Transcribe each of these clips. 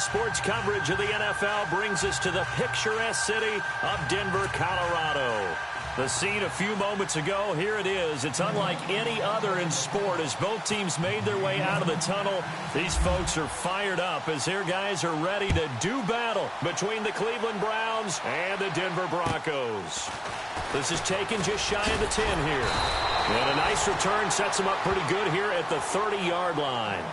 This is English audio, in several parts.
sports coverage of the NFL brings us to the picturesque city of Denver, Colorado. The scene a few moments ago, here it is. It's unlike any other in sport as both teams made their way out of the tunnel. These folks are fired up as their guys are ready to do battle between the Cleveland Browns and the Denver Broncos. This is taken just shy of the 10 here. And a nice return sets them up pretty good here at the 30-yard line.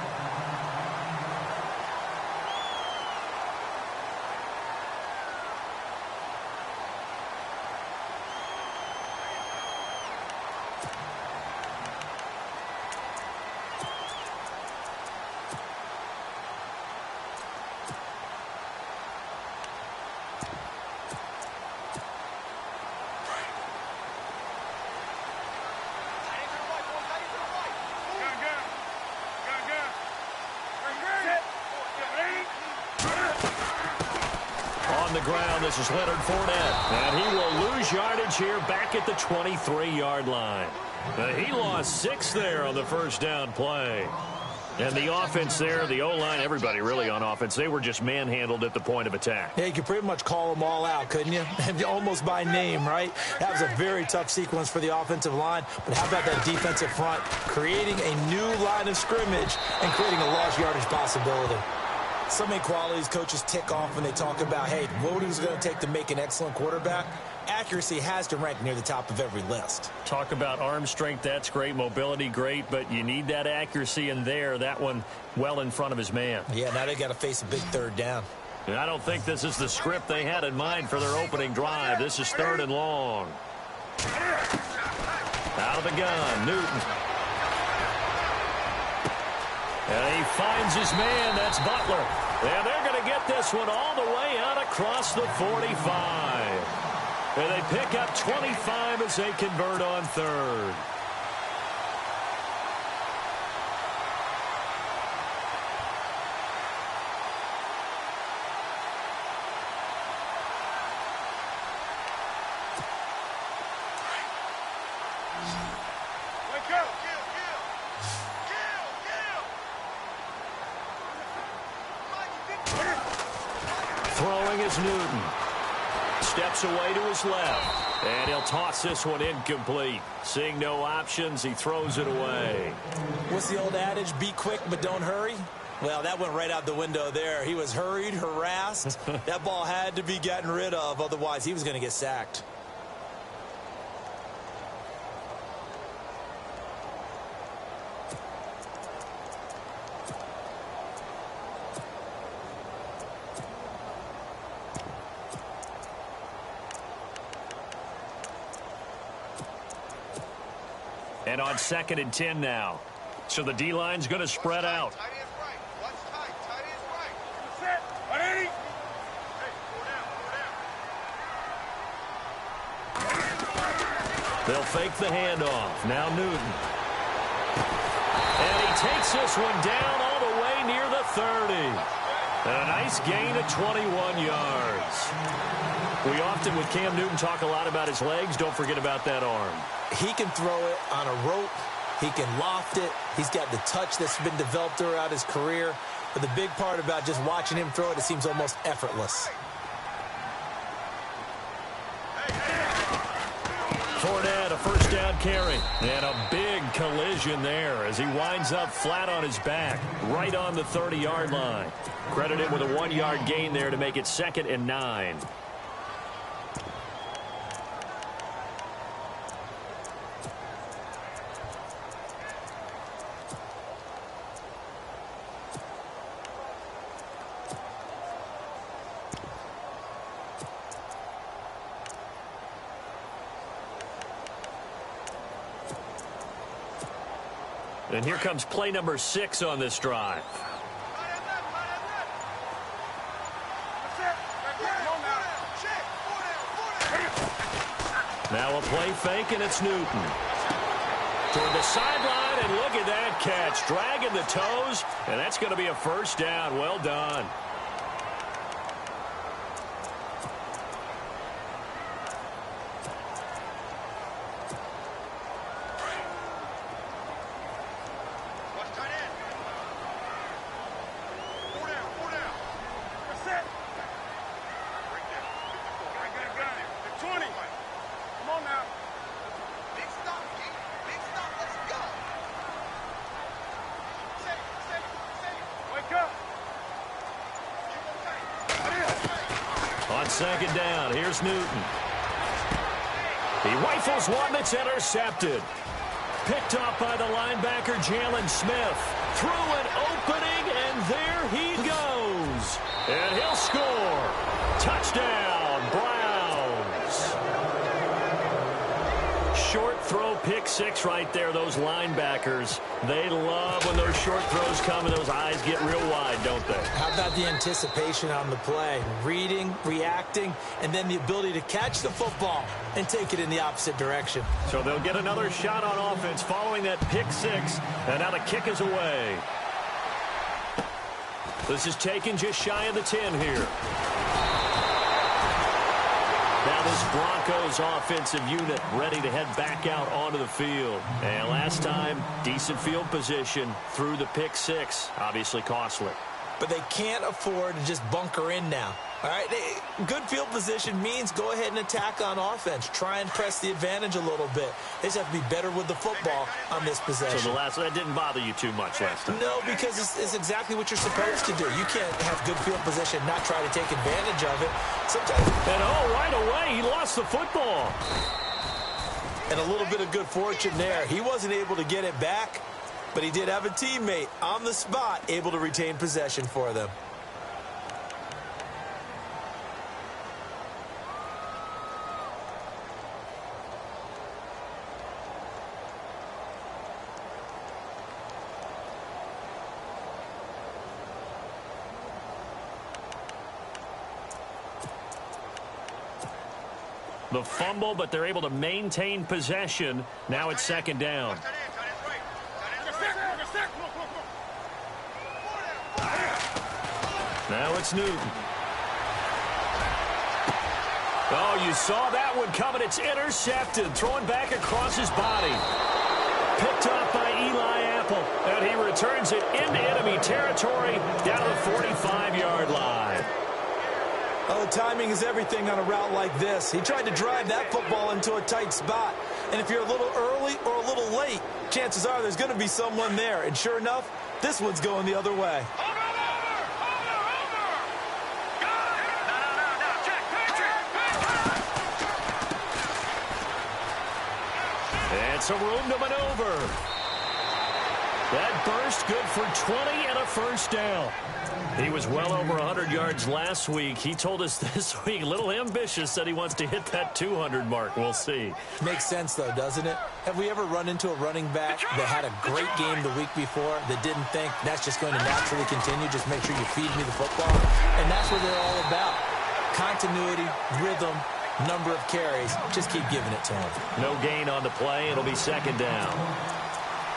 Ground. This is Leonard Fournette, and he will lose yardage here back at the 23-yard line. He lost 6 there on the first down play. And the offense there, the O-line, everybody really on offense, they were just manhandled at the point of attack. Yeah, you could pretty much call them all out, couldn't you? Almost by name, right? That was a very tough sequence for the offensive line. But how about that defensive front creating a new line of scrimmage and creating a lost yardage possibility? So many qualities coaches tick off when they talk about, hey, what is it going to take to make an excellent quarterback? Accuracy has to rank near the top of every list. Talk about arm strength, that's great. Mobility, great. But you need that accuracy in there. That one well in front of his man. Yeah, now they got to face a big third down. And I don't think this is the script they had in mind for their opening drive. This is 3rd and long. Out of the gun, Newton. And he finds his man. That's Butler. And they're going to get this one all the way out across the 45. And they pick up 25 as they convert on 3rd. Throwing is Newton. Steps away to his left. And he'll toss this one incomplete. Seeing no options, he throws it away. What's the old adage? Be quick, but don't hurry? Well, that went right out the window there. He was hurried, harassed. That ball had to be gotten rid of. Otherwise, he was going to get sacked. And on 2nd and 10 now. So the D-line's going to spread out. They'll fake the handoff. Now Newton. And he takes this one down all the way near the 30. And a nice gain of 21 yards. We often, with Cam Newton, talk a lot about his legs. Don't forget about that arm. He can throw it on a rope. He can loft it. He's got the touch that's been developed throughout his career. But the big part about just watching him throw it, it seems almost effortless. Fournette, a first down carry. And a big collision there as he winds up flat on his back, right on the 30-yard line. Credit him with a 1-yard gain there to make it 2nd and 9. And here comes play number 6 on this drive. Now a play fake, and it's Newton. Toward the sideline, and look at that catch. Dragging the toes, and that's going to be a first down. Well done. On second down, here's Newton. He rifles one that's intercepted. Picked up by the linebacker, Jalen Smith. Through an opening, and there he goes. And he'll score. Touchdown, Browns. Short throw, pick six right there. Those linebackers, they love when those short throws come and those eyes get real wide, don't they? How about the anticipation on the play? Reading, reacting, and then the ability to catch the football and take it in the opposite direction. So they'll get another shot on offense following that pick six, and now the kick is away. This is taken just shy of the 10 here. Now this Broncos offensive unit ready to head back out onto the field. And last time, decent field position through the pick six. Obviously costly. But they can't afford to just bunker in now. All right, good field position means go ahead and attack on offense. Try and press the advantage a little bit. They just have to be better with the football on this possession. So that didn't bother you too much last time? No, because it's exactly what you're supposed to do. You can't have good field position, not try to take advantage of it. Sometimes. And right away, he lost the football. And a little bit of good fortune there. He wasn't able to get it back, but he did have a teammate on the spot able to retain possession for them. The fumble, but they're able to maintain possession. Now it's second down. Now it's Newton. Oh, you saw that one coming. It's intercepted. Thrown back across his body. Picked up by Eli Apple. And he returns it into enemy territory down to the 45-yard line. Oh, timing is everything on a route like this. He tried to drive that football into a tight spot. And if you're a little early or a little late, chances are there's going to be someone there. And sure enough, this one's going the other way. And some room to maneuver. That burst good for 20 and a first down. He was well over 100 yards last week. He told us this week, a little ambitious, said he wants to hit that 200 mark. We'll see. Makes sense, though, doesn't it? Have we ever run into a running back that had a great game the week before that didn't think that's just going to naturally continue? Just make sure you feed me the football. And that's what they're all about. Continuity, rhythm, number of carries. Just keep giving it to him. No gain on the play. It'll be second down.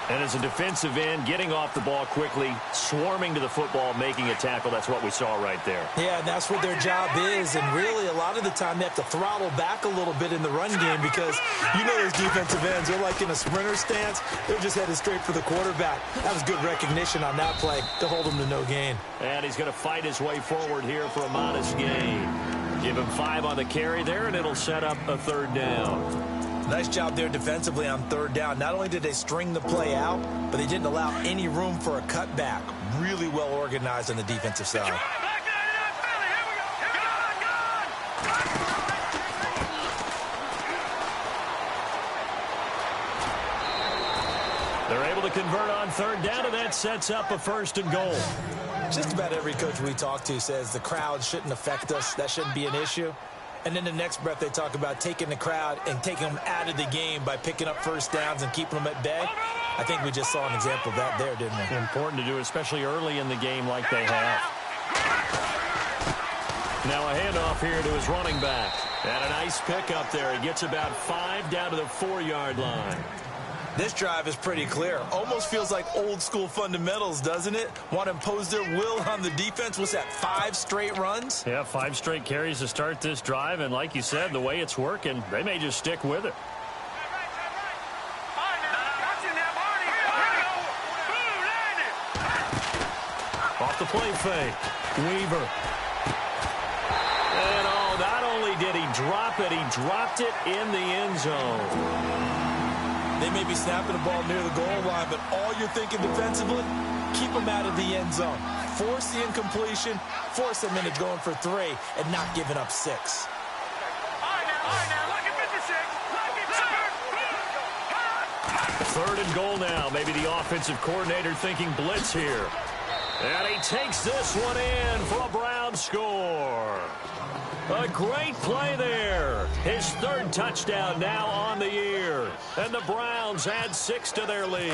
And as a defensive end, getting off the ball quickly, swarming to the football, making a tackle, that's what we saw right there. Yeah, and that's what their job is. And really, a lot of the time, they have to throttle back a little bit in the run game because you know those defensive ends, they're like in a sprinter stance. They're just headed straight for the quarterback. That was good recognition on that play to hold him to no gain. And he's going to fight his way forward here for a modest gain. Give him 5 on the carry there, and it'll set up a third down. Nice job there defensively on third down. Not only did they string the play out, but they didn't allow any room for a cutback. Really well organized on the defensive side. They're able to convert on third down, and that sets up a first and goal. Just about every coach we talk to says the crowd shouldn't affect us. That shouldn't be an issue. And then the next breath they talk about taking the crowd and taking them out of the game by picking up first downs and keeping them at bay. I think we just saw an example of that there, didn't we? Important to do, especially early in the game like they have. Now a handoff here to his running back. And a nice pickup there. He gets about 5 down to the 4-yard line. This drive is pretty clear. Almost feels like old school fundamentals, doesn't it? Want to impose their will on the defense. What's that, 5 straight runs? Yeah, 5 straight carries to start this drive. And like you said, the way it's working, they may just stick with it. Off the play fake. Weaver. And not only did he drop it, he dropped it in the end zone. They may be snapping the ball near the goal line, but all you're thinking defensively, keep them out of the end zone. force the incompletion, force them into going for 3, and not giving up 6. Third and goal now. Maybe the offensive coordinator thinking blitz here. And he takes this one in for a Brown score. A great play there. His 3rd touchdown now on the year. And the Browns add 6 to their lead.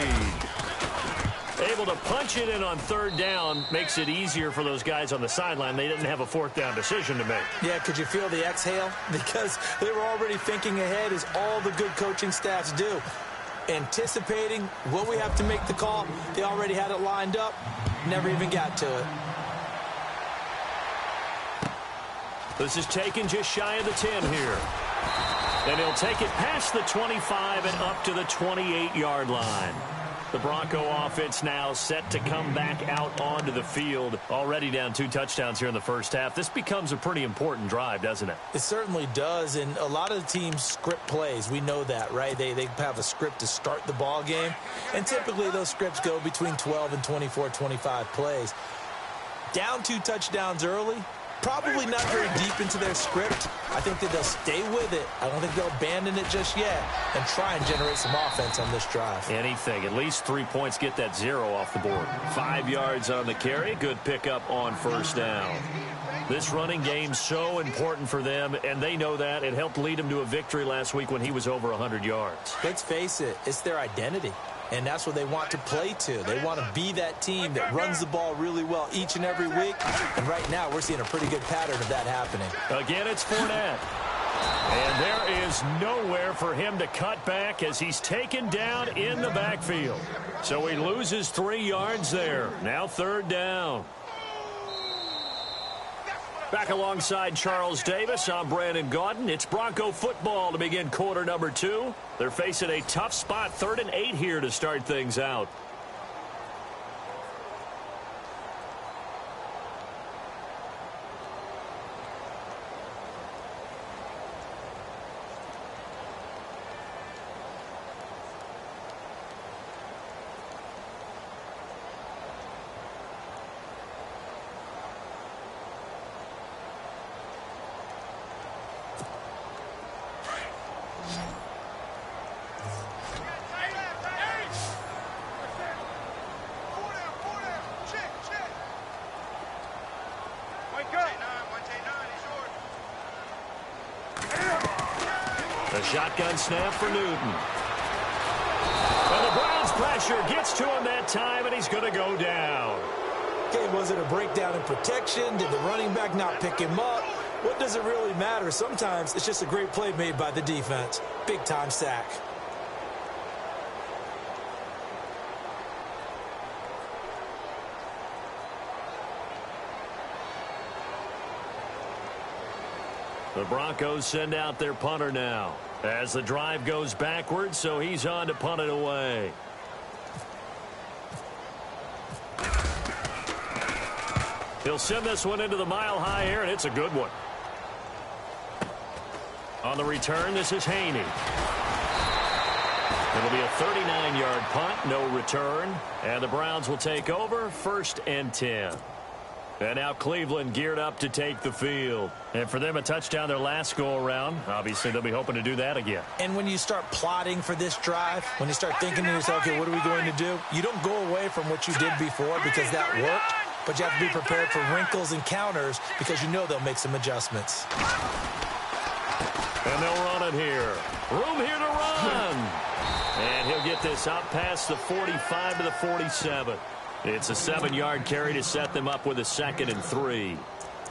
Able to punch it in on 3rd down makes it easier for those guys on the sideline. They didn't have a 4th down decision to make. Yeah, could you feel the exhale? Because they were already thinking ahead, as all the good coaching staffs do. Anticipating what we have to make the call. They already had it lined up. Never even got to it. This is taken just shy of the 10 here. And he'll take it past the 25 and up to the 28-yard line. The Bronco offense now set to come back out onto the field. Already down 2 touchdowns here in the first half. This becomes a pretty important drive, doesn't it? It certainly does, and a lot of the teams script plays. We know that, right? They have a script to start the ball game, and typically those scripts go between 12 and 24, 25 plays. Down 2 touchdowns early, probably not very deep into their script. I think that they'll stay with it. I don't think they'll abandon it just yet and try and generate some offense on this drive. Anything. At least 3 points, get that 0 off the board. 5 yards on the carry. Good pickup on 1st down. This running game so important for them, and they know that. It helped lead them to a victory last week when he was over 100 yards. Let's face it, it's their identity. And that's what they want to play to. They want to be that team that runs the ball really well each and every week. And right now, we're seeing a pretty good pattern of that happening. Again, it's Fournette. And there is nowhere for him to cut back as he's taken down in the backfield. So he loses 3 yards there. Now 3rd down. Back alongside Charles Davis, I'm Brandon Gaudin. It's Bronco football to begin quarter number 2. They're facing a tough spot, 3rd and 8 here to start things out. The shotgun snap for Newton. And the Browns pressure gets to him that time, and he's going to go down. Okay, was it a breakdown in protection? Did the running back not pick him up? What does it really matter? Sometimes it's just a great play made by the defense. Big-time sack. The Broncos send out their punter now as the drive goes backwards, so he's on to punt it away. He'll send this one into the mile-high air, and it's a good one. On the return, this is Haney. It'll be a 39-yard punt, no return, and the Browns will take over 1st and 10. And now Cleveland geared up to take the field. And for them, a touchdown their last go-around. Obviously, they'll be hoping to do that again. And when you start plotting for this drive, when you start thinking to yourself, okay, what are we going to do? You don't go away from what you did before because that worked, but you have to be prepared for wrinkles and counters because you know they'll make some adjustments. And they'll run it here. Room here to run. And he'll get this out past the 45 to the 47. It's a 7-yard carry to set them up with a 2nd and 3.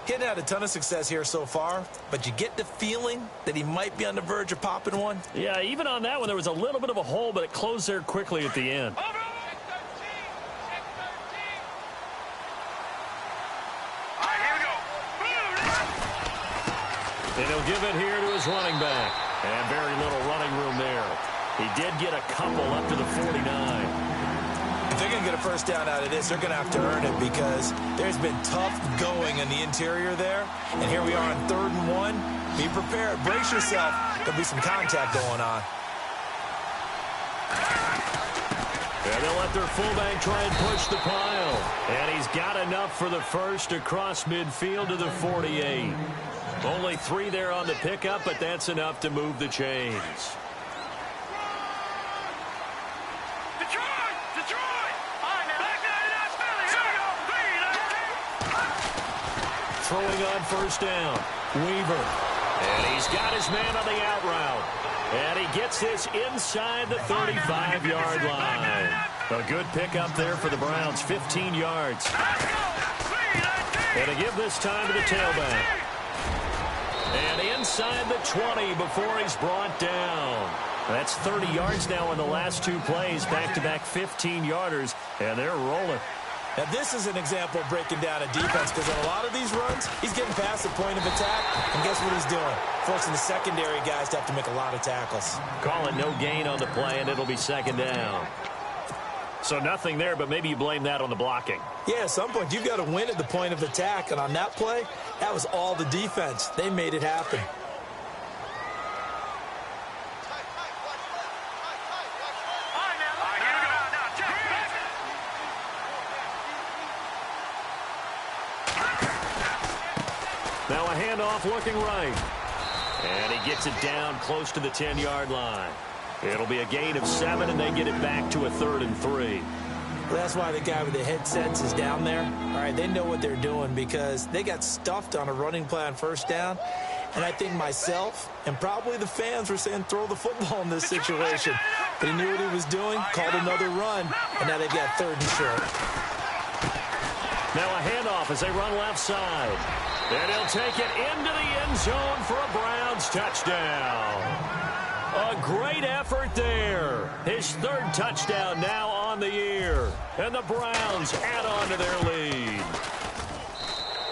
He hadn't had a ton of success here so far, but you get the feeling that he might be on the verge of popping one. Yeah, even on that one, there was a little bit of a hole, but it closed there quickly at the end. And he'll give it here to his running back. And very little running room there. He did get a couple up to the 49. If they're going to get a first down out of this, they're going to have to earn it because there's been tough going in the interior there. And here we are on 3rd and 1. Be prepared. Brace yourself. There'll be some contact going on. And they'll let their fullback try and push the pile. And he's got enough for the first across midfield to the 48. Only 3 there on the pickup, but that's enough to move the chains. Throwing on first down, Weaver. And he's got his man on the out route. And he gets this inside the 35-yard line. A good pickup there for the Browns, 15 yards. And to give this time to the tailback. And inside the 20 before he's brought down. That's 30 yards now in the last 2 plays, back-to-back 15-yarders, and they're rolling. Now, this is an example of breaking down a defense because on a lot of these runs, he's getting past the point of attack, and guess what he's doing? Forcing the secondary guys to have to make a lot of tackles. Call it no gain on the play, and it'll be second down. So nothing there, but maybe you blame that on the blocking. Yeah, at some point, you've got to win at the point of attack, and on that play, that was all the defense. They made it happen. Now a handoff looking right. And he gets it down close to the 10-yard line. It'll be a gain of 7, and they get it back to a 3rd and 3. Well, that's why the guy with the headsets is down there. All right, they know what they're doing because they got stuffed on a running play on first down. And I think myself and probably the fans were saying throw the football in this situation. But he knew what he was doing, called another run, and now they've got 3rd and short. Now a handoff as they run left side. And he'll take it into the end zone for a Browns touchdown. A great effort there. His 3rd touchdown now on the year. And the Browns add on to their lead.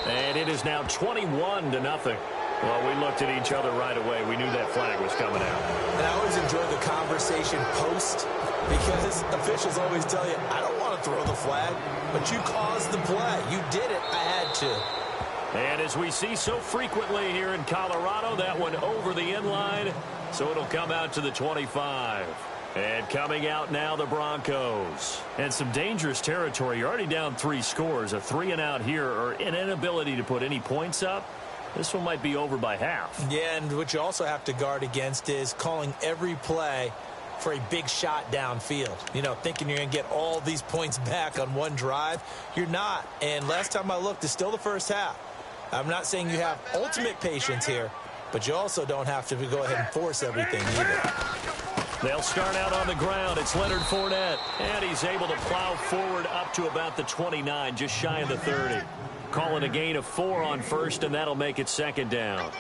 And it is now 21-0. Well, we looked at each other right away. We knew that flag was coming out. And I always enjoy the conversation post because officials always tell you, I don't want to throw the flag, but you caused the play. You did it. I had to. And as we see so frequently here in Colorado, that one over the end line, so it'll come out to the 25. And coming out now, the Broncos. And some dangerous territory. You're already down 3 scores. A 3-and-out here, or an inability to put any points up. This one might be over by half. Yeah, and what you also have to guard against is calling every play for a big shot downfield. You know, thinking you're going to get all these points back on one drive. You're not. And last time I looked, it's still the first half. I'm not saying you have ultimate patience here, but you also don't have to go ahead and force everything either. They'll start out on the ground. It's Leonard Fournette, and he's able to plow forward up to about the 29, just shy of the 30. Calling a gain of 4 on first, and that'll make it second down.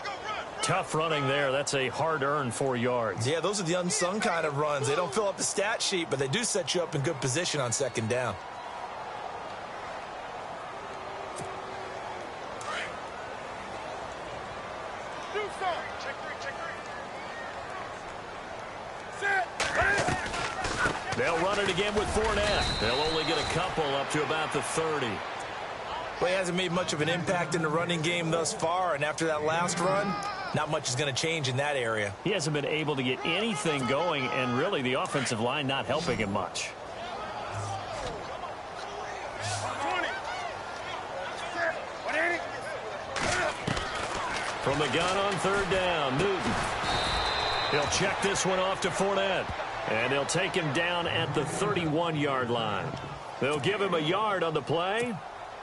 Tough running there. That's a hard-earned 4 yards. Yeah, those are the unsung kind of runs. They don't fill up the stat sheet, but they do set you up in good position on second down. They'll run it again with Fournette. They'll only get a couple up to about the 30. Well, he hasn't made much of an impact in the running game thus far, and after that last run, not much is going to change in that area. He hasn't been able to get anything going, and really the offensive line not helping him much. From the gun on 3rd down, Newton. He'll check this one off to Fournette. And they'll take him down at the 31-yard line. They'll give him a yard on the play.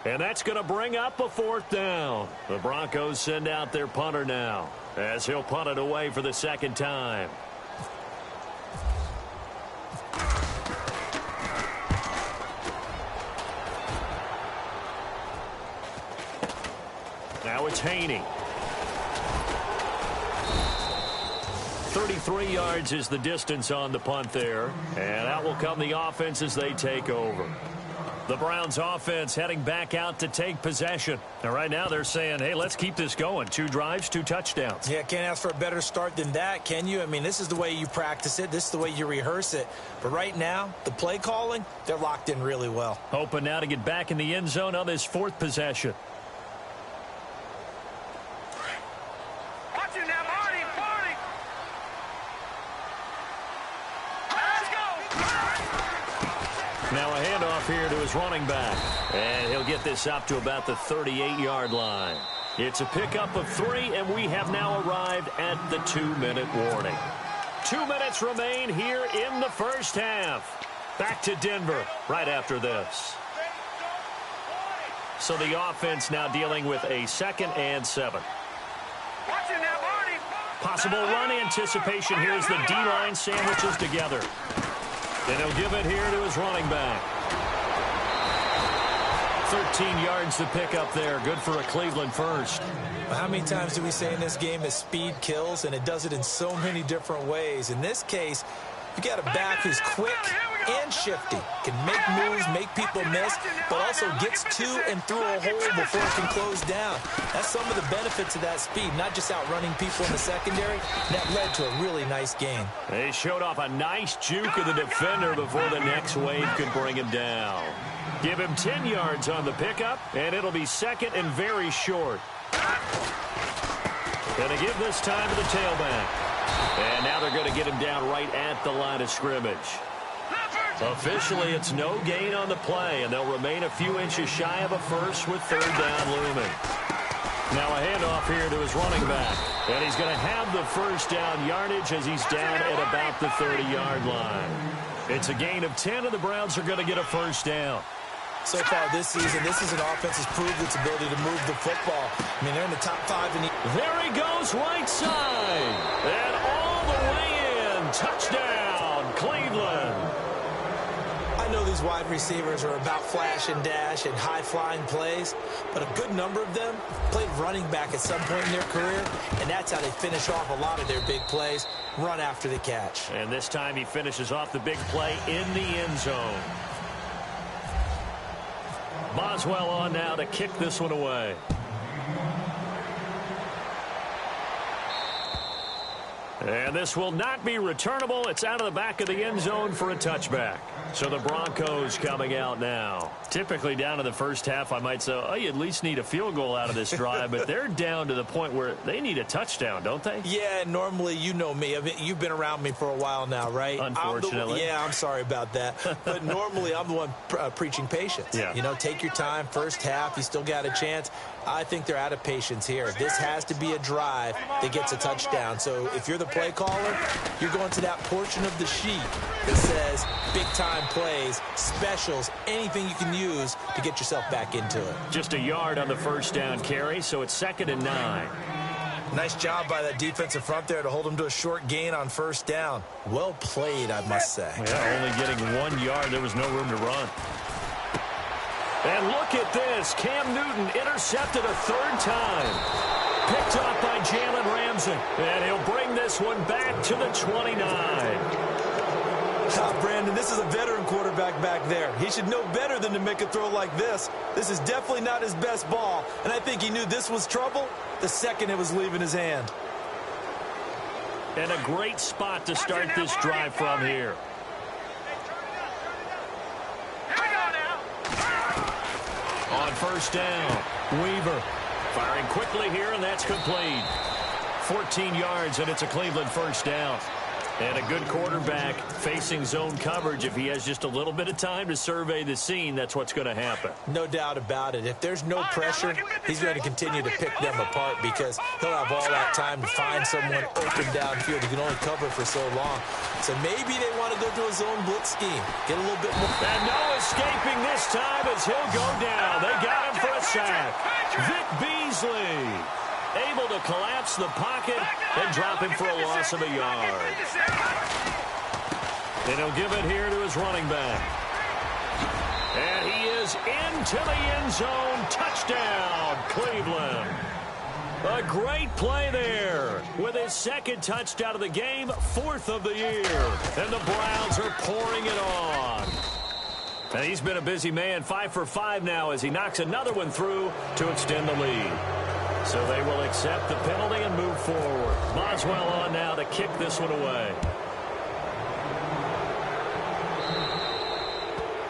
And that's going to bring up a 4th down. The Broncos send out their punter now, as he'll punt it away for the 2nd time. Now it's Haney. 33 yards is the distance on the punt there. And out will come the offense as they take over. The Browns offense heading back out to take possession. And right now they're saying, hey, let's keep this going. 2 drives, 2 touchdowns. Yeah, can't ask for a better start than that, can you? I mean, this is the way you practice it. This is the way you rehearse it. But right now, the play calling, they're locked in really well. Hoping now to get back in the end zone on this 4th possession. Now a handoff here to his running back. And he'll get this up to about the 38-yard line. It's a pickup of 3, and we have now arrived at the 2-minute warning. 2 minutes remain here in the first half. Back to Denver right after this. So the offense now dealing with a 2nd and 7. Possible run anticipation here as the D-line sandwiches together. And he'll give it here to his running back. 13 yards to pick up there. Good for a Cleveland first. How many times do we say in this game that speed kills, and it does it in so many different ways? In this case, you got a back who's quick and shifty, can make moves, make people miss, but also gets to and through a hole before it can close down. That's some of the benefits of that speed, not just outrunning people in the secondary. That led to a really nice gain. They showed off a nice juke of the defender before the next wave could bring him down. Give him 10 yards on the pickup, and it'll be 2nd and very short. Going to give this time to the tailback. And now they're going to get him down right at the line of scrimmage. Officially, it's no gain on the play, and they'll remain a few inches shy of a first with 3rd down looming. Now a handoff here to his running back. And he's going to have the first down yardage as he's down at about the 30-yard line. It's a gain of 10, and the Browns are going to get a first down. So far this season, this is an offense that's proved its ability to move the football. I mean, they're in the top 5 in the... There he goes, right side. And all the way in. Touchdown, Cleveland. I know these wide receivers are about flash and dash and high-flying plays, but a good number of them played running back at some point in their career, and that's how they finish off a lot of their big plays, run after the catch. And this time he finishes off the big play in the end zone. Boswell on now to kick this one away. And this will not be returnable. It's out of the back of the end zone for a touchback. So the Broncos coming out now. Typically down in the first half, I might say, oh, you at least need a field goal out of this drive. But they're down to the point where they need a touchdown, don't they? Yeah, normally, you know me. I mean, you've been around me for a while now, right? Unfortunately. I'm sorry about that. But normally, I'm the one preaching patience. Yeah. You know, take your time. First half, you still got a chance. I think they're out of patience here. This has to be a drive that gets a touchdown. So if you're the play caller, you're going to that portion of the sheet that says big-time plays, specials, anything you can use to get yourself back into it. Just a yard on the first down carry, so it's 2nd and 9. Nice job by that defensive front there to hold them to a short gain on first down. Well played, I must say. Yeah, only getting 1 yard. There was no room to run. And look at this. Cam Newton intercepted a 3rd time. Picked up by Jalen Ramsey. And he'll bring this one back to the 29. Brandon, this is a veteran quarterback back there. He should know better than to make a throw like this. This is definitely not his best ball. And I think he knew this was trouble the second it was leaving his hand. And a great spot to start this drive from here. On first down, Weaver firing quickly here, and that's complete. 14 yards, and it's a Cleveland first down. And a good quarterback facing zone coverage. If he has just a little bit of time to survey the scene, that's what's going to happen. No doubt about it. If there's no pressure, he's going to continue to pick them apart because he'll have all that time to find someone open downfield. He can only cover for so long. So maybe they want to go to a zone blitz scheme. Get a little bit more. And no escaping this time as he'll go down. They got him for a sack. Vic Beasley able to collapse the pocket and drop him for a loss of a yard. And he'll give it here to his running back. And he is into the end zone. Touchdown, Cleveland. A great play there with his 2nd touchdown of the game, 4th of the year. And the Browns are pouring it on. And he's been a busy man, 5 for 5 now as he knocks another one through to extend the lead. So they will accept the penalty and move forward. Boswell on now to kick this one away.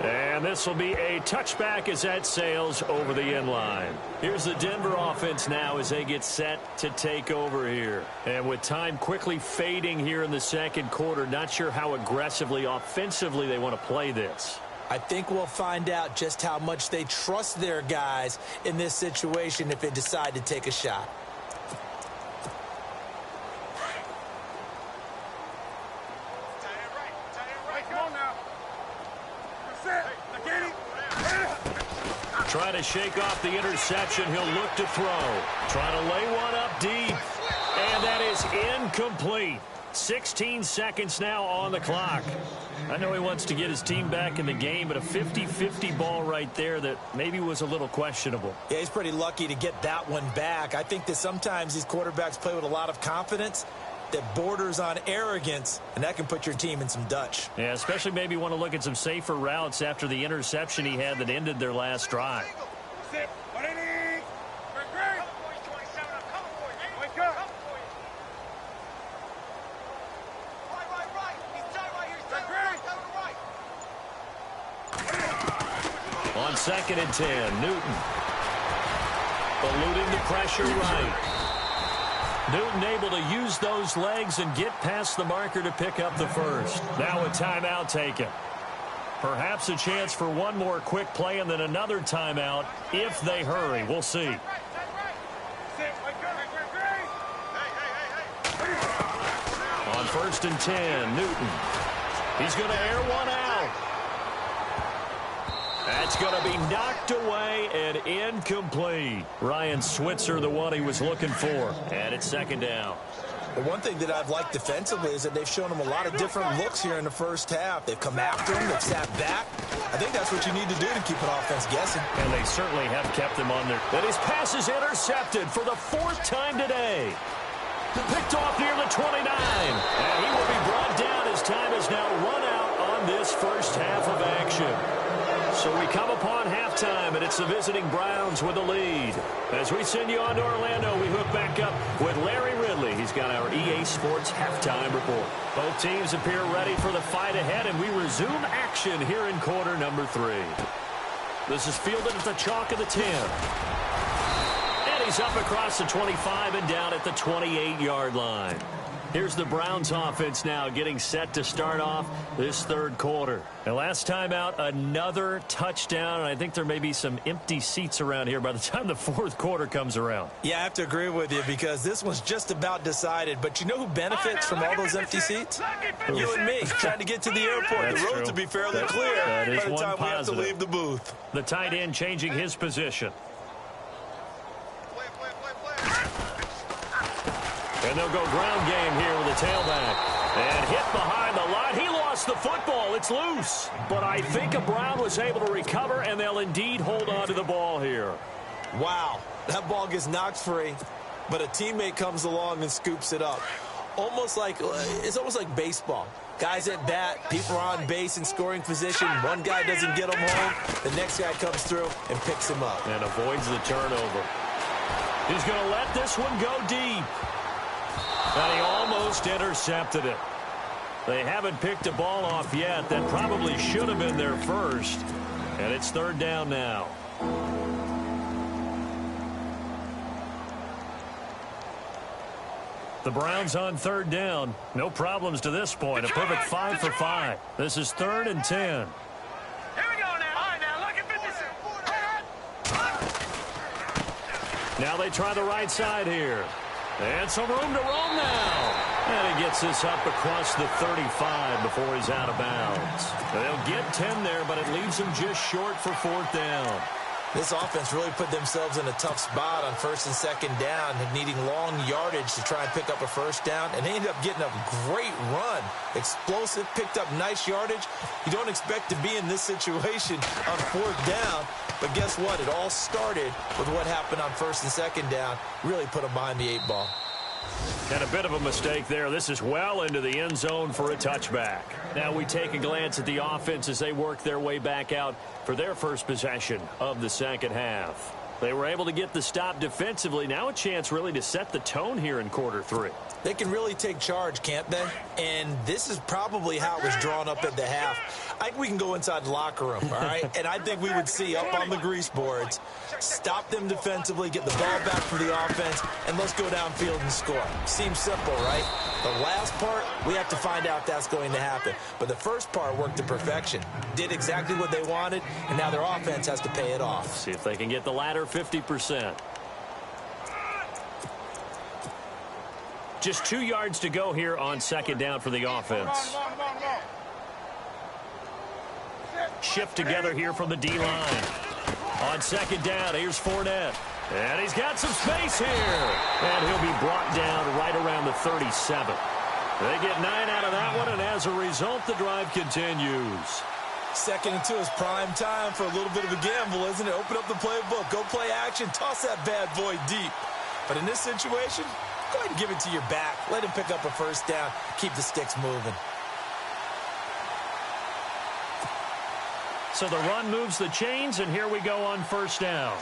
And this will be a touchback as that sails over the end line. Here's the Denver offense now as they get set to take over here. And with time quickly fading here in the 2nd quarter, not sure how aggressively, offensively they want to play this. I think we'll find out just how much they trust their guys in this situation if they decide to take a shot. Trying to shake off the interception. He'll look to throw. Trying to lay one up deep. And that is incomplete. 16 seconds now on the clock. I know he wants to get his team back in the game, but a 50-50 ball right there that maybe was a little questionable. Yeah, he's pretty lucky to get that one back. I think that sometimes these quarterbacks play with a lot of confidence that borders on arrogance, and that can put your team in some Dutch. Yeah, especially maybe want to look at some safer routes after the interception he had that ended their last drive. On 2nd and 10, Newton. Eluding the pressure right. Newton able to use those legs and get past the marker to pick up the first. Now a timeout taken. Perhaps a chance for one more quick play and then another timeout if they hurry. We'll see. On 1st and 10, Newton. He's going to air one out. That's going to be knocked away and incomplete. Ryan Switzer, the one he was looking for. And it's 2nd down. The one thing that I've liked defensively is that they've shown him a lot of different looks here in the first half. They've come after him. They've sat back. I think that's what you need to do to keep an offense guessing. And they certainly have kept him on there. But his pass is intercepted for the 4th time today. Picked off near the 29. And he will be brought down. His time is now run out on this first half of action. So we come upon halftime, and it's the visiting Browns with the lead. As we send you on to Orlando, we hook back up with Larry Ridley. He's got our EA Sports halftime report. Both teams appear ready for the fight ahead, and we resume action here in quarter number 3. This is fielded at the chalk of the 10. And he's up across the 25 and down at the 28-yard line. Here's the Browns offense now getting set to start off this 3rd quarter. And last time out, another touchdown, and I think there may be some empty seats around here by the time the 4th quarter comes around. Yeah, I have to agree with you because this one's just about decided. But you know who benefits from all those empty seats? You and me, trying to get to the airport. The road to be fairly clear by the time we have to leave the booth. The tight end changing his position. And they'll go ground game here with a tailback. And hit behind the line. He lost the football. It's loose. But I think a Brown was able to recover, and they'll indeed hold on to the ball here. Wow. That ball gets knocked free, but a teammate comes along and scoops it up. It's almost like baseball. Guys at bat, people are on base in scoring position. One guy doesn't get him home. The next guy comes through and picks him up. And avoids the turnover. He's going to let this one go deep. And he almost intercepted it. They haven't picked a ball off yet. That probably should have been their first. And it's 3rd down now. The Browns on 3rd down. No problems to this point. A perfect 5 for 5. This is 3rd and 10. Here we go now. All right, now look at this. Now they try the right side here. And some room to roam now. And he gets this up across the 35 before he's out of bounds. They'll get 10 there, but it leaves him just short for 4th down. This offense really put themselves in a tough spot on 1st and 2nd down, needing long yardage to try and pick up a 1st down, and they ended up getting a great run. Explosive, picked up nice yardage. You don't expect to be in this situation on 4th down, but guess what? It all started with what happened on 1st and 2nd down. Really put them behind the 8 ball. And a bit of a mistake there. This is well into the end zone for a touchback. Now we take a glance at the offense as they work their way back out for their first possession of the 2nd half. They were able to get the stop defensively. Now a chance really to set the tone here in quarter three. They can really take charge, can't they? And this is probably how it was drawn up at the half. I think we can go inside the locker room, all right? And I think we would see up on the grease boards, stop them defensively, get the ball back for the offense, and let's go downfield and score. Seems simple, right? The last part, we have to find out if that's going to happen. But the first part worked to perfection. Did exactly what they wanted, and now their offense has to pay it off. See if they can get the latter 50%. Just 2 yards to go here on second down for the offense. Shift together here from the D-line. On second down, here's Fournette. And he's got some space here. And he'll be brought down right around the 37. They get 9 out of that one, and as a result, the drive continues. 2nd and 2 is prime time for a little bit of a gamble, isn't it? Open up the playbook, go play action, toss that bad boy deep. But in this situation, go ahead and give it to your back. Let him pick up a first down. Keep the sticks moving. So the run moves the chains, and here we go on first down.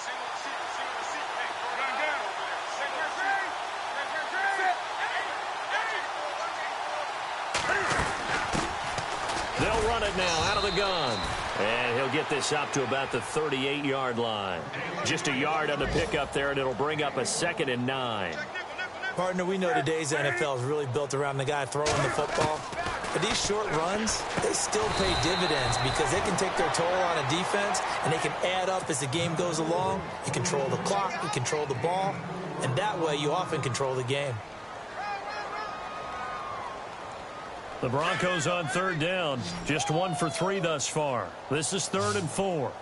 They'll run it now out of the gun. And he'll get this up to about the 38-yard line. Just a yard on the pickup there, and it'll bring up a 2nd and 9. Partner, we know today's NFL is really built around the guy throwing the football. But these short runs, they still pay dividends because they can take their toll on a defense, and they can add up as the game goes along. You control the clock, you control the ball, and that way you often control the game. The Broncos on third down. Just 1 for 3 thus far. This is 3rd and 4.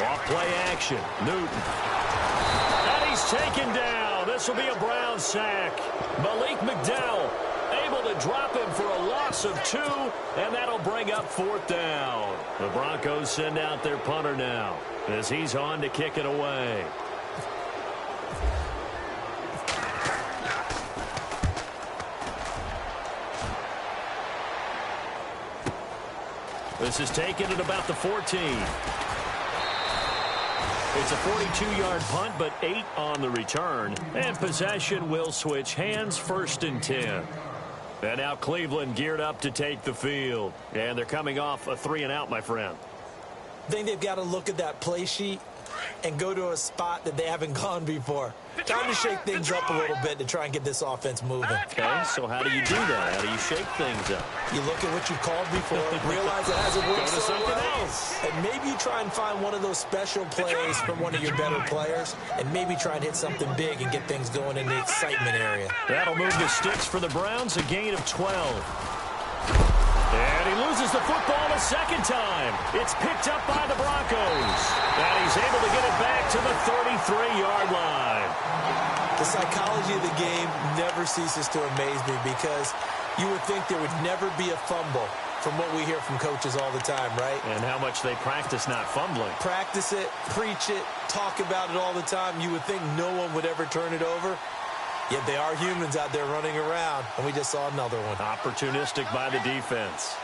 Off play action. Newton. And he's taken down. This will be a Brown sack. Malik McDowell able to drop him for a loss of 2, and that'll bring up 4th down. The Broncos send out their punter now as he's on to kick it away. This is taken at about the 14. It's a 42-yard punt, but 8 on the return. And possession will switch hands, 1st and 10. And now Cleveland geared up to take the field. And they're coming off a 3-and-out, my friend. I think they've got to look at that play sheet and go to a spot that they haven't gone before. Time to shake things up a little bit to try and get this offense moving. Okay, so how do you do that? How do you shake things up? You look at what you've called before, realize it hasn't worked Go to so something well, else. and maybe you try and find one of those special plays from one of your better players, and maybe try and hit something big and get things going in the excitement area. That'll move the sticks for the Browns, a gain of 12. And he loses the football a 2nd time. It's picked up by the Broncos. And he's able to get it back to the 33-yard line. The psychology of the game never ceases to amaze me because you would think there would never be a fumble from what we hear from coaches all the time, right? And how much they practice not fumbling. Practice it, preach it, talk about it all the time. You would think no one would ever turn it over. Yet they are humans out there running around, and we just saw another one. Opportunistic by the defense.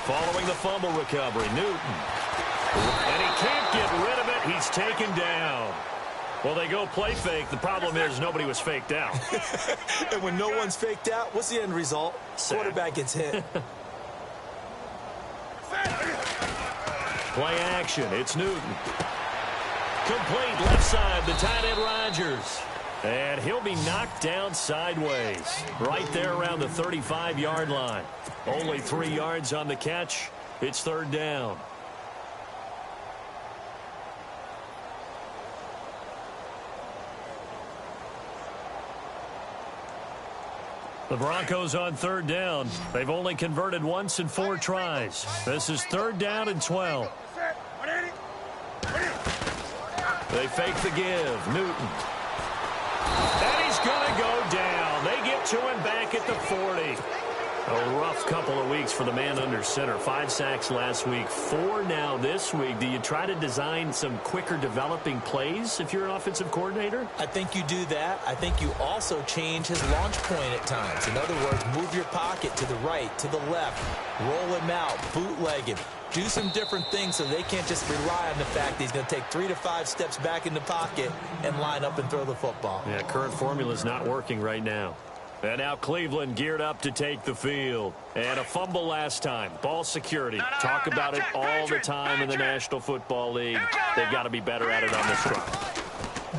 Following the fumble recovery, Newton. And he can't get rid of it. He's taken down. Well, they go play fake. The problem is nobody was faked out. And when no one's faked out, what's the end result? Sack. Quarterback gets hit. Play action. It's Newton. Complete left side, the tight end Rodgers. And he'll be knocked down sideways. Right there around the 35-yard line. Only 3 yards on the catch. It's 3rd down. The Broncos on 3rd down. They've only converted once in 4 tries. This is 3rd down and 12. They fake the give. Newton. And he's going to go down. They get to him back at the 40. A rough rough couple of weeks for the man under center. 5 sacks last week, 4 now this week. Do you try to design some quicker developing plays if you're an offensive coordinator? I think you do that. I think you also change his launch point at times. In other words, move your pocket to the right, to the left, roll him out, bootleg him. Do some different things so they can't just rely on the fact that he's going to take 3 to 5 steps back in the pocket and line up and throw the football. Yeah, current formula is not working right now. And now Cleveland geared up to take the field. And a fumble last time. Ball security. Talk about it all the time in the National Football League. They've got to be better at it on this drive.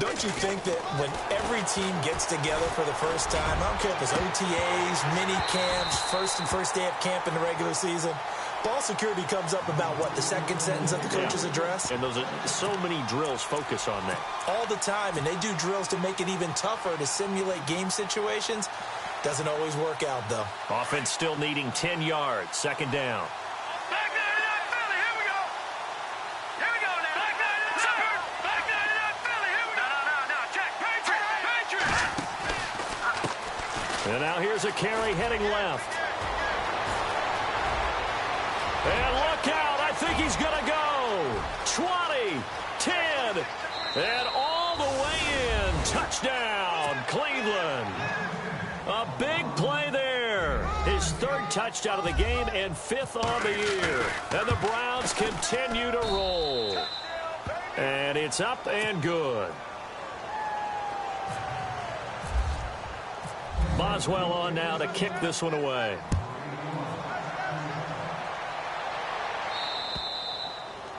Don't you think that when every team gets together for the first time, I don't care if it's OTAs, mini camps, first day of camp in the regular season, ball security comes up about, what, the second sentence of the coach's address? And those are so many drills focus on that. All the time, and they do drills to make it even tougher to simulate game situations. Doesn't always work out, though. Offense still needing 10 yards. Second down. Back 99 Philly, here we go. Here we go now. Back 99 Back 99 Philly, here we go. No, check. Patriot. And now here's a carry heading left. And look out. I think he's going to go. 20, 10, and all the way in. Touchdown, Cleveland. A big play there. His 3rd touchdown of the game and 5th on the year. And the Browns continue to roll. And it's up and good. Boswell on now to kick this one away.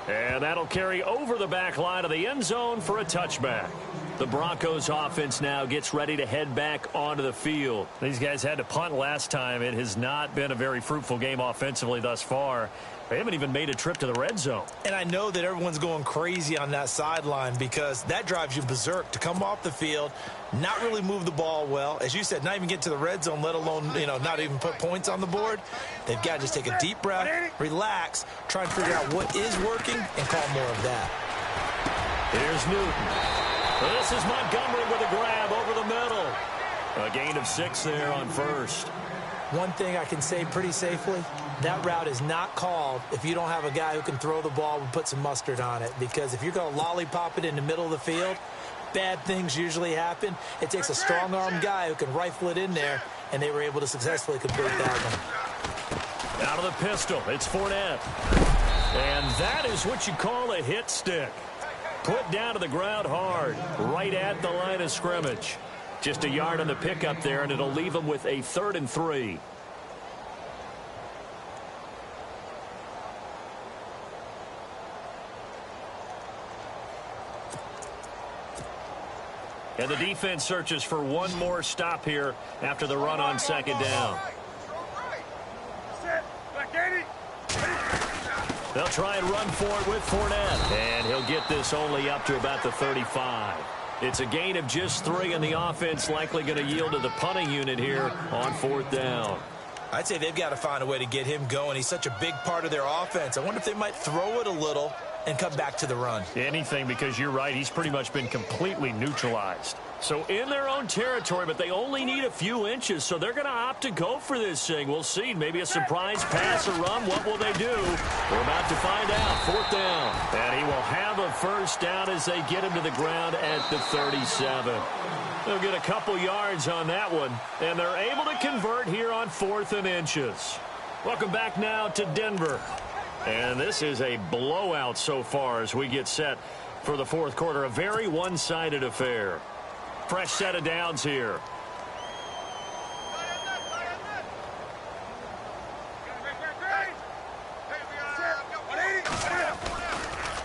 And that'll carry over the back line of the end zone for a touchback. The Broncos offense now gets ready to head back onto the field. These guys had to punt last time. It has not been a very fruitful game offensively thus far. They haven't even made a trip to the red zone. And I know that everyone's going crazy on that sideline because that drives you berserk to come off the field, not really move the ball well. As you said, not even get to the red zone, let alone, not even put points on the board. They've got to just take a deep breath, relax, try and figure out what is working, and call more of that. Here's Newton. This is Montgomery with a grab over the middle. A gain of 6 there on first. One thing I can say pretty safely, that route is not called if you don't have a guy who can throw the ball and put some mustard on it. Because if you're going to lollipop it in the middle of the field, bad things usually happen. It takes a strong-armed guy who can rifle it in there, and they were able to successfully complete that one. Out of the pistol, it's Fournette. And that is what you call a hit stick. Put down to the ground hard, right at the line of scrimmage. Just a yard on the pickup there, and it'll leave them with a 3rd and 3. And the defense searches for one more stop here after the run on second down. They'll try and run for it with Fournette. And he'll get this only up to about the 35. It's a gain of just 3, and the offense likely going to yield to the punting unit here on 4th down. I'd say they've got to find a way to get him going. He's such a big part of their offense. I wonder if they might throw it a little and come back to the run. Anything, because you're right. He's pretty much been completely neutralized. So in their own territory, but they only need a few inches, so they're going to opt to go for this thing. We'll see. Maybe a surprise pass or run. What will they do? We're about to find out. 4th down. And he will have a first down as they get him to the ground at the 37. They'll get a couple yards on that one, and they're able to convert here on 4th and inches. Welcome back now to Denver. And this is a blowout so far as we get set for the 4th quarter. A very one-sided affair. Fresh set of downs here.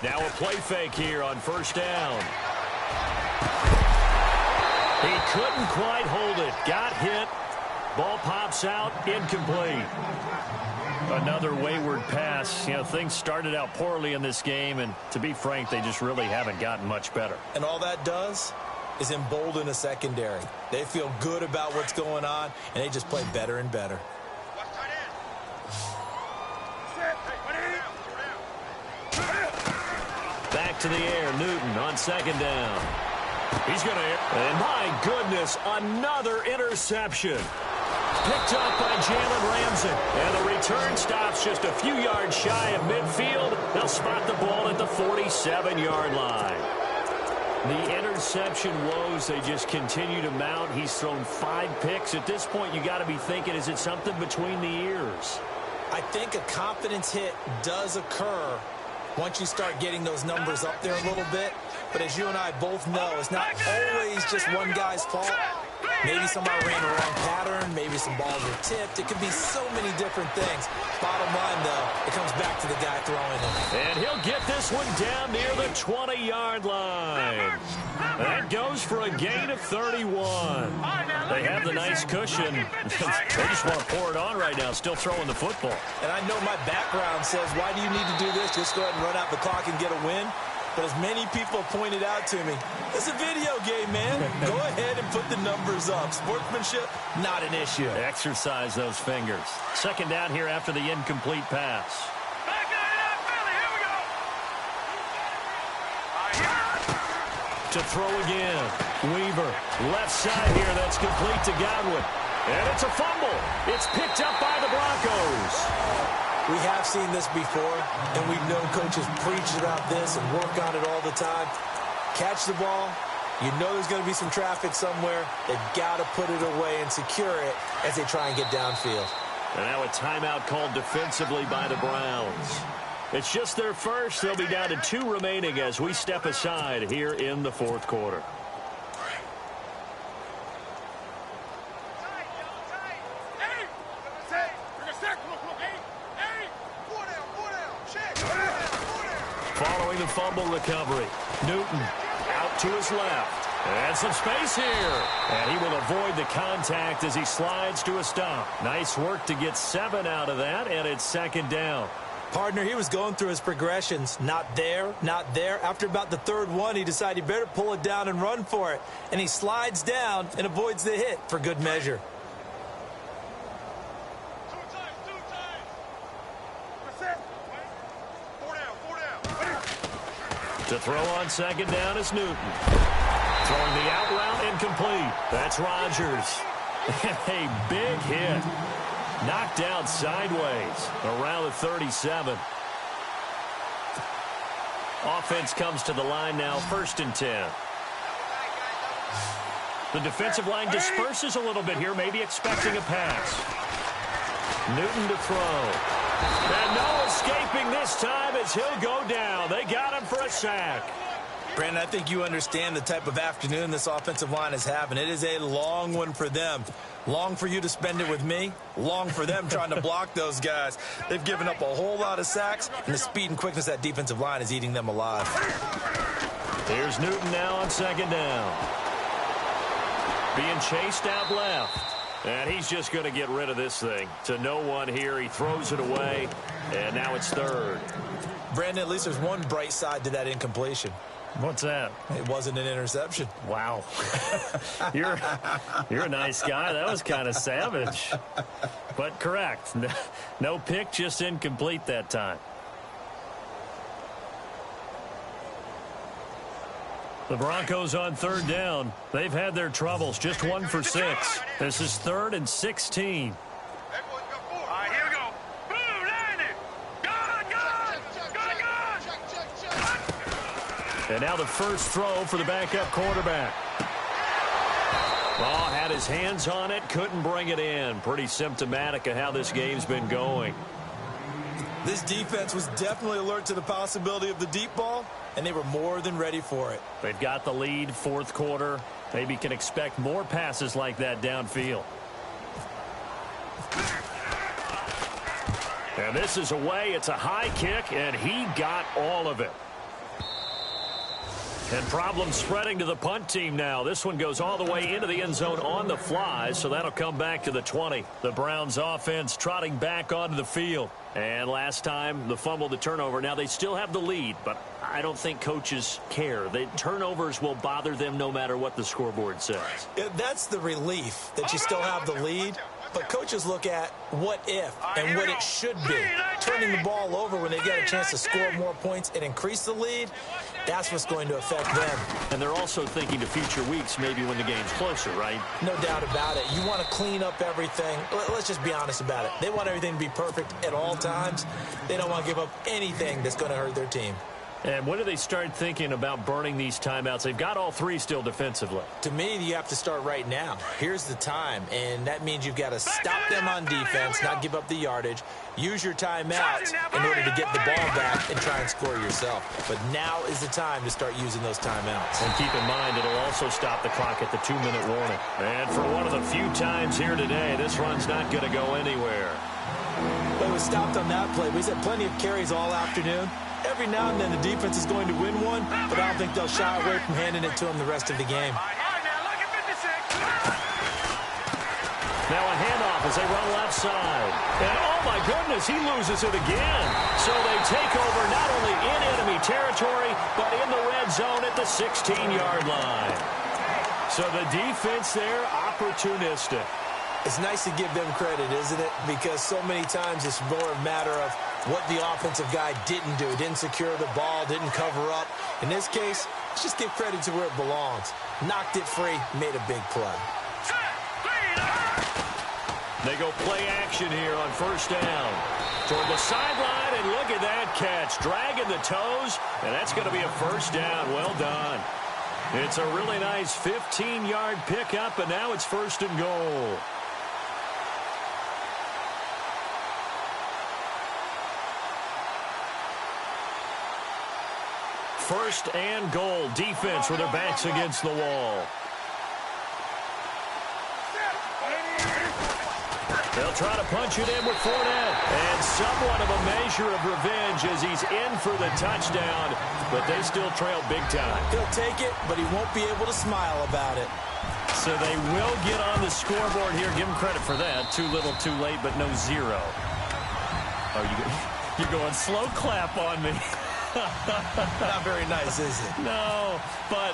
Now a play fake here on first down. He couldn't quite hold it. Got hit. Ball pops out. Incomplete. Another wayward pass. Things started out poorly in this game, and to be frank, they just really haven't gotten much better. And all that does is embolden a secondary. They feel good about what's going on, and they just play better and better. Back to the air, Newton on second down. He's going to, and my goodness, another interception. Picked up by Jalen Ramsey. And return stops just a few yards shy of midfield. They'll spot the ball at the 47-yard line. The interception woes, they just continue to mount. He's thrown 5 picks. At this point, you got to be thinking, is it something between the ears? I think a confidence hit does occur once you start getting those numbers up there a little bit. But as you and I both know, it's not always just one guy's fault. Maybe somebody ran the wrong pattern. Maybe some balls were tipped. It could be so many different things. Bottom line, though, it comes back to the guy throwing it. And he'll get this one down near the 20-yard line. That goes for a gain of 31. They have the nice cushion. They just want to pour it on right now, still throwing the football. And I know my background says, why do you need to do this? Just go ahead and run out the clock and get a win. But as many people pointed out to me, it's a video game, man. Go ahead and put the numbers up. Sportsmanship, not an issue. Exercise those fingers. Second down here after the incomplete pass. Back nine, Philly, here we go. To throw again. Weaver, left side here. That's complete to Godwin. And it's a fumble. It's picked up by the Broncos. We have seen this before, and we know coaches preach about this and work on it all the time. Catch the ball. You know there's going to be some traffic somewhere. They've got to put it away and secure it as they try and get downfield. And now a timeout called defensively by the Browns. It's just their first. They'll be down to 2 remaining as we step aside here in the fourth quarter. Following the fumble recovery, Newton out to his left. And some space here. And he will avoid the contact as he slides to a stop. Nice work to get 7 out of that, and it's second down. Partner, he was going through his progressions. Not there, not there. After about the third one, he decided he better pull it down and run for it. And he slides down and avoids the hit for good measure. To throw on second down is Newton. Throwing the out route incomplete. That's Rodgers. A big hit. Knocked down sideways around the 37. Offense comes to the line now, 1st and 10. The defensive line disperses a little bit here, maybe expecting a pass. Newton to throw. And no escaping this time as he'll go down. They got him for a sack. Brandon, I think you understand the type of afternoon this offensive line is having. It is a long one for them. Long for you to spend it with me. Long for them trying to block those guys. They've given up a whole lot of sacks, and the speed and quickness of that defensive line is eating them alive. Here's Newton now on second down. Being chased out left. And he's just going to get rid of this thing. To no one here. He throws it away. And now it's 3rd. Brandon, at least there's one bright side to that incompletion. What's that? It wasn't an interception. Wow. You're a nice guy. That was kind of savage. But correct. No pick, just incomplete that time. The Broncos on 3rd down. They've had their troubles. Just 1 for 6. This is 3rd and 16. All right, here we go. Boom, landed. Gun. And now the first throw for the backup quarterback. Ball had his hands on it, couldn't bring it in. Pretty symptomatic of how this game's been going. This defense was definitely alert to the possibility of the deep ball, and they were more than ready for it. They've got the lead, 4th quarter. Maybe can expect more passes like that downfield. And this is away. It's a high kick, and he got all of it. And problems spreading to the punt team now. This one goes all the way into the end zone on the fly, so that'll come back to the 20. The Browns offense trotting back onto the field. And last time, the fumble, the turnover. Now, they still have the lead, but I don't think coaches care. The turnovers will bother them no matter what the scoreboard says. Yeah, that's the relief that you still have the lead. But coaches look at what if and what it should be. Turning the ball over when they get a chance to score more points and increase the lead, That's what's going to affect them. And they're also thinking to future weeks, maybe when the game's closer, right? No doubt about it. You want to clean up everything. Let's just be honest about it. They want everything to be perfect at all times. They don't want to give up anything that's going to hurt their team. And when do they start thinking about burning these timeouts? They've got all three still defensively. To me, you have to start right now. Here's the time, and that means you've got to stop them on defense, not give up the yardage, use your timeouts in order to get the ball back and try and score yourself. But now is the time to start using those timeouts. And keep in mind, it'll also stop the clock at the 2-minute warning. And for one of the few times here today, this run's not going to go anywhere. But it was stopped on that play. We've had plenty of carries all afternoon. Every now and then the defense is going to win one, but I don't think they'll shy away from handing it to him the rest of the game. Now a handoff as they run left side. And oh my goodness, he loses it again. So they take over not only in enemy territory, but in the red zone at the 16-yard line. So the defense there, opportunistic. It's nice to give them credit, isn't it? Because so many times it's more a matter of what the offensive guy didn't do. Didn't secure the ball, didn't cover up. In this case, let's just give credit to where it belongs. Knocked it free, made a big play. They go play action here on first down. Toward the sideline, and look at that catch. Dragging the toes, and that's going to be a first down. Well done. It's a really nice 15-yard pickup, and now it's first and goal. First and goal. Defense with their backs against the wall. They'll try to punch it in with Fournette. And somewhat of a measure of revenge as he's in for the touchdown. But they still trail big time. He'll take it, but he won't be able to smile about it. So they will get on the scoreboard here. Give him credit for that. Too little, too late, but no zero. Oh, you're going slow clap on me. Not very nice, is it? No, but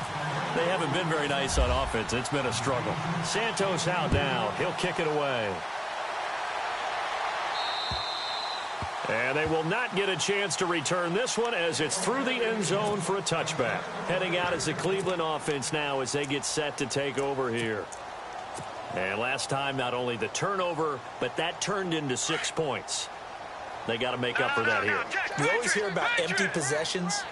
they haven't been very nice on offense. It's been a struggle. Santos out now. He'll kick it away. And they will not get a chance to return this one as it's through the end zone for a touchback. Heading out as the Cleveland offense now as they get set to take over here. And last time, not only the turnover, but that turned into 6 points. They got to make up for that here. You always hear about empty possessions,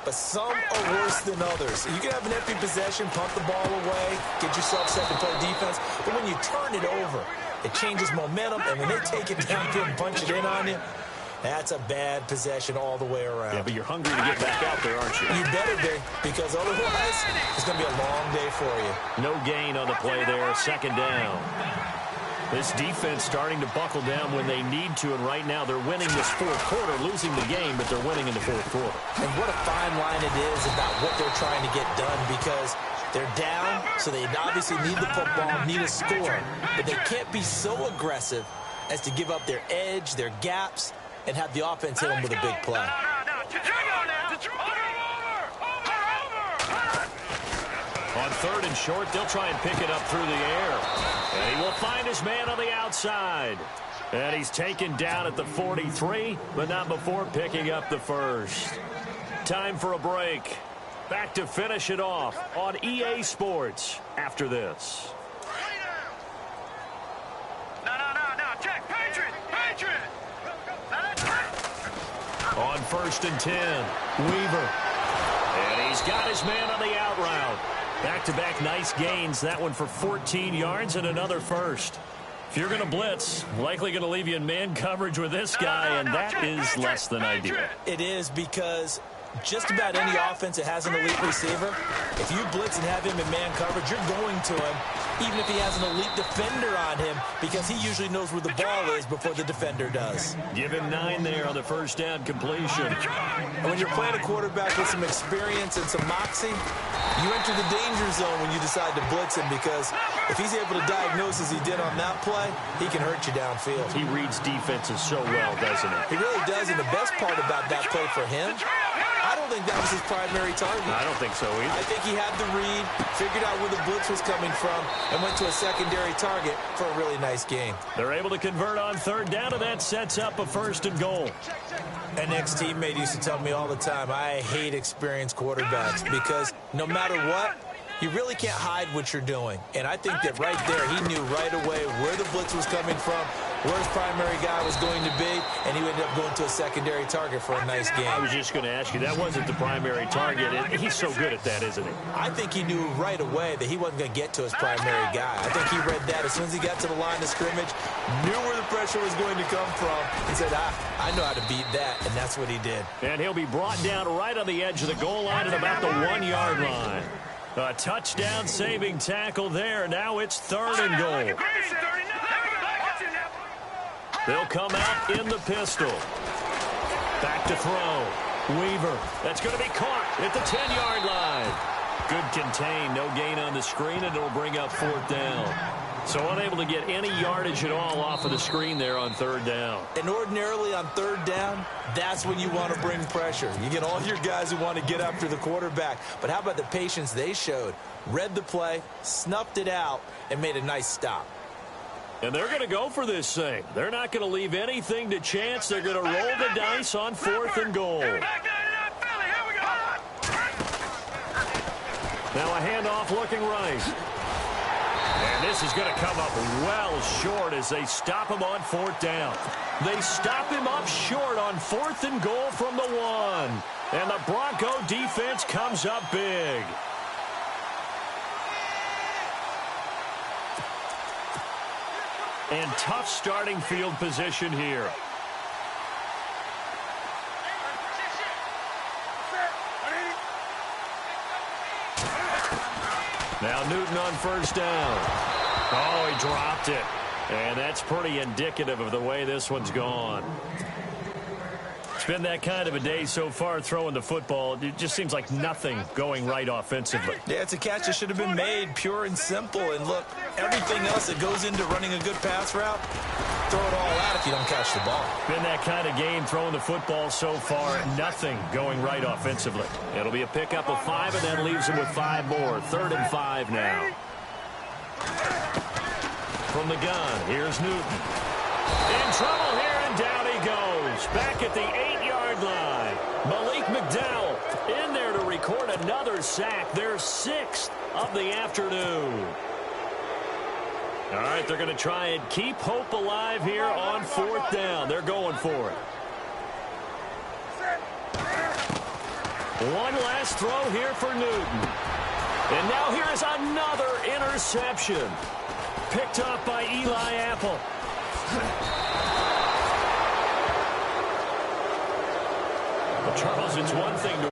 but some are worse than others. You can have an empty possession, punt the ball away, get yourself set to play defense, but when you turn it over, it changes momentum, and when they take it downfield and punch it in on you, that's a bad possession all the way around. Yeah, but you're hungry to get back out there, aren't you? You better be, because otherwise, it's going to be a long day for you. No gain on the play there, second down. This defense starting to buckle down when they need to, and right now they're winning this fourth quarter, losing the game, but they're winning in the fourth quarter. And what a fine line it is about what they're trying to get done, because they're down, so they obviously need the football, need a score, but they can't be so aggressive as to give up their edge, their gaps, and have the offense hit them with a big play. On third and short, they'll try and pick it up through the air. And he will find his man on the outside. And he's taken down at the 43, but not before picking up the first. Time for a break. Back to finish it off on EA Sports after this. No, check, Patriot. On first and 10, Weaver. And he's got his man on the out route. Back-to-back nice gains, that one for 14 yards and another first. If you're going to blitz, likely going to leave you in man coverage with this guy, and that is less than ideal. It is, because just about any offense that has an elite receiver, if you blitz and have him in man coverage, you're going to him, even if he has an elite defender on him, because he usually knows where the ball is before the defender does. Give him 9 there on the first down completion. And when you're playing a quarterback with some experience and some moxie, you enter the danger zone when you decide to blitz him, because if he's able to diagnose as he did on that play, he can hurt you downfield. He reads defenses so well, doesn't he? He really does, and the best part about that play for him, I don't don't think that was his primary target. I don't think so either. I think he had the read, figured out where the blitz was coming from, and went to a secondary target for a really nice gain. They're able to convert on third down, and that sets up a 1st and goal. An ex-teammate used to tell me all the time, I hate experienced quarterbacks because no matter what, you really can't hide what you're doing. And I think that right there, he knew right away where the blitz was coming from, where his primary guy was going to be, and he ended up going to a secondary target for a nice game. I was just going to ask you, that wasn't the primary target. He's so good at that, isn't he? I think he knew right away that he wasn't going to get to his primary guy. I think he read that as soon as he got to the line of scrimmage, knew where the pressure was going to come from, and said, I know how to beat that, and that's what he did. And he'll be brought down right on the edge of the goal line at about the 1-yard line. A touchdown-saving tackle there. Now it's 3rd and goal. They'll come out in the pistol. Back to throw. Weaver. That's going to be caught at the 10-yard line. Good contain. No gain on the screen, and it'll bring up 4th down. So unable to get any yardage at all off of the screen there on 3rd down. And ordinarily on 3rd down, that's when you want to bring pressure. You get all your guys who want to get after the quarterback. But how about the patience they showed? Read the play, snuffed it out, and made a nice stop. And they're going to go for this thing. They're not going to leave anything to chance. They're going to roll the dice on 4th and goal. Now a handoff looking right. And this is going to come up well short as they stop him on 4th down. They stop him up short on 4th and goal from the 1. And the Bronco defense comes up big. And tough starting field position here. Now Newton on 1st down. Oh, he dropped it. And that's pretty indicative of the way this one's gone. It's been that kind of a day so far throwing the football. It just seems like nothing going right offensively. Yeah, it's a catch that should have been made, pure and simple. And look, everything else that goes into running a good pass route, throw it all out if you don't catch the ball. Been that kind of game throwing the football so far. Nothing going right offensively. It'll be a pickup of 5 and then leaves him with 5 more. 3rd and 5 now. From the gun, here's Newton. In trouble here, and down he goes. Back at the 8-yard line. Malik McDowell in there to record another sack. Their 6th of the afternoon. All right, they're going to try and keep hope alive here on 4th down. They're going for it. One last throw here for Newton. And now here is another interception. Picked up by Eli Apple. Well, Charles, it's one thing to